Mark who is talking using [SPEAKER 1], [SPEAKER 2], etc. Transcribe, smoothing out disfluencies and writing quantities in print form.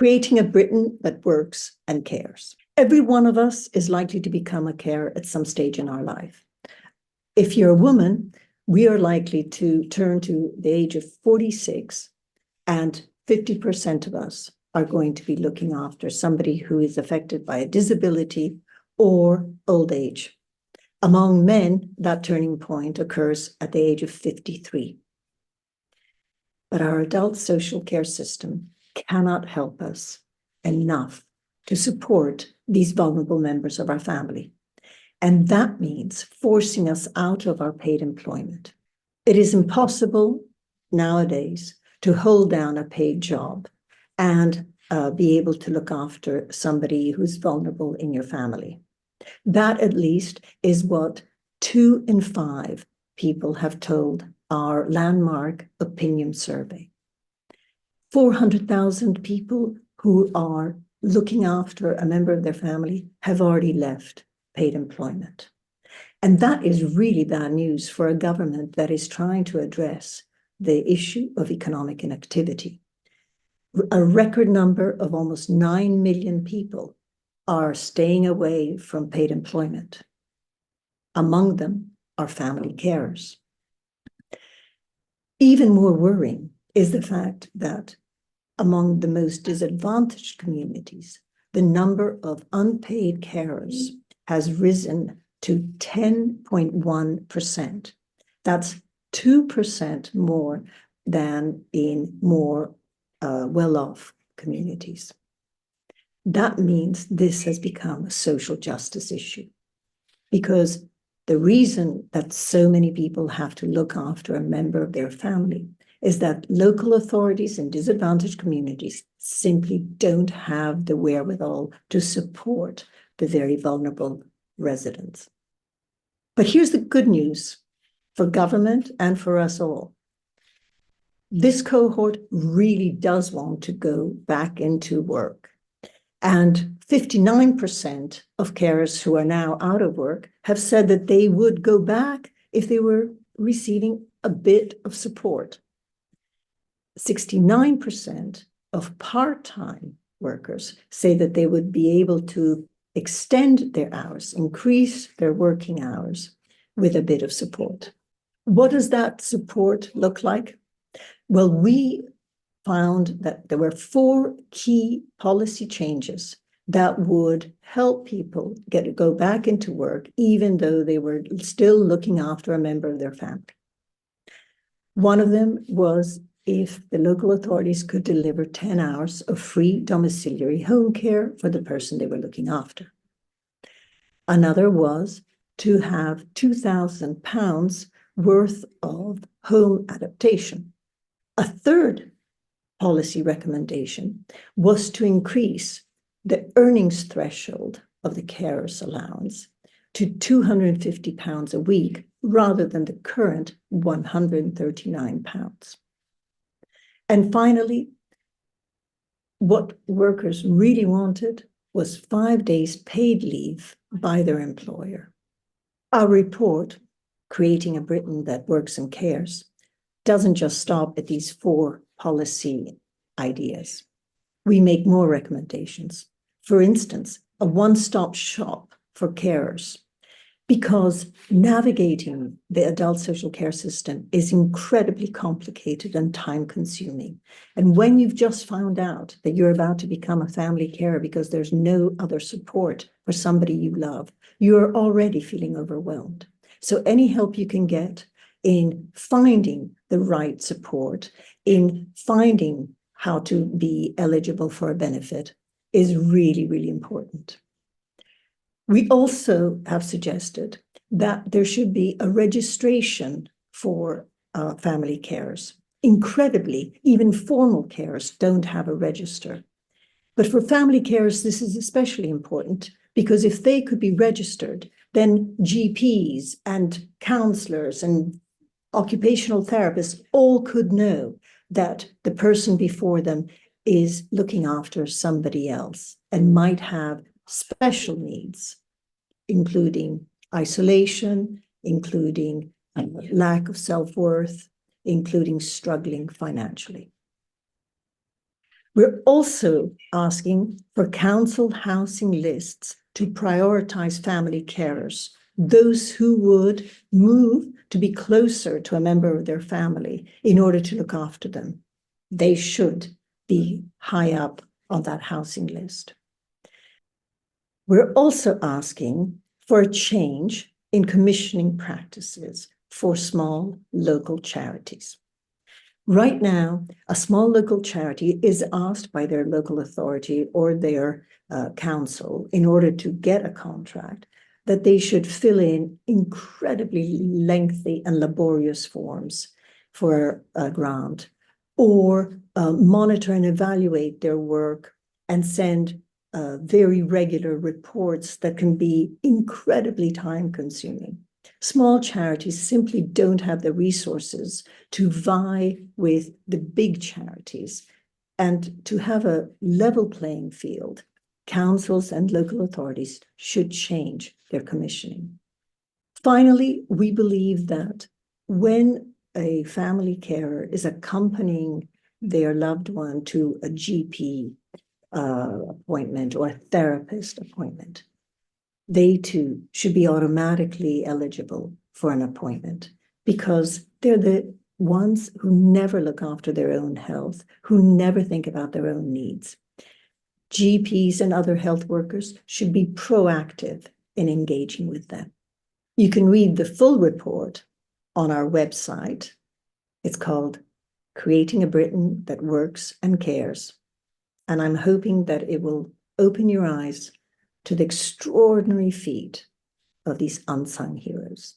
[SPEAKER 1] Creating a Britain that works and cares. Every one of us is likely to become a carer at some stage in our life. If you're a woman, we are likely to turn to the age of 46, and 50% of us are going to be looking after somebody who is affected by a disability or old age. Among men, that turning point occurs at the age of 53. But our adult social care system cannot help us enough to support these vulnerable members of our family. And that means forcing us out of our paid employment. It is impossible nowadays to hold down a paid job and be able to look after somebody who's vulnerable in your family. That, at least, is what 2 in 5 people have told our landmark opinion survey. 400,000 people who are looking after a member of their family have already left paid employment. And that is really bad news for a government that is trying to address the issue of economic inactivity. A record number of almost 9 million people are staying away from paid employment. Among them are family carers. Even more worrying is the fact that among the most disadvantaged communities, the number of unpaid carers has risen to 10.1%. That's 2% more than in more well-off communities. That means this has become a social justice issue, because the reason that so many people have to look after a member of their family is that local authorities in disadvantaged communities simply don't have the wherewithal to support the very vulnerable residents. But here's the good news for government and for us all. This cohort really does want to go back into work. And 59% of carers who are now out of work have said that they would go back if they were receiving a bit of support. 69% of part-time workers say that they would be able to extend their hours, increase their working hours with a bit of support. What does that support look like? Well, we found that there were 4 key policy changes that would help people go back into work, even though they were still looking after a member of their family. One of them was if the local authorities could deliver 10 hours of free domiciliary home care for the person they were looking after. Another was to have £2,000 worth of home adaptation. A third policy recommendation was to increase the earnings threshold of the carer's allowance to £250 a week rather than the current £139. And finally, what workers really wanted was 5 days paid leave by their employer. Our report, Creating a Britain That Works and Cares, doesn't just stop at these 4 policy ideas. We make more recommendations. For instance, a one-stop shop for carers, because navigating the adult social care system is incredibly complicated and time-consuming. And when you've just found out that you're about to become a family carer because there's no other support for somebody you love, you're already feeling overwhelmed. So any help you can get in finding the right support, in finding how to be eligible for a benefit, is really, really important. We also have suggested that there should be a registration for family carers. Incredibly, even formal carers don't have a register. But for family carers, this is especially important, because if they could be registered, then GPs and counselors and occupational therapists all could know that the person before them is looking after somebody else and might have special needs, including isolation, including lack of self-worth, including struggling financially. We're also asking for council housing lists to prioritize family carers, those who would move to be closer to a member of their family in order to look after them. They should be high up on that housing list. We're also asking for a change in commissioning practices for small local charities. Right now, a small local charity is asked by their local authority or their council in order to get a contract that they should fill in incredibly lengthy and laborious forms for a grant, or monitor and evaluate their work and send very regular reports that can be incredibly time-consuming. Small charities simply don't have the resources to vie with the big charities. And to have a level playing field, councils and local authorities should change their commissioning. Finally, we believe that when a family carer is accompanying their loved one to a GP appointment or a therapist appointment, they too should be automatically eligible for an appointment, because they're the ones who never look after their own health, who never think about their own needs. GPs and other health workers should be proactive in engaging with them. You can read the full report on our website. It's called Creating a Britain That Works and Cares. And I'm hoping that it will open your eyes to the extraordinary feat of these unsung heroes.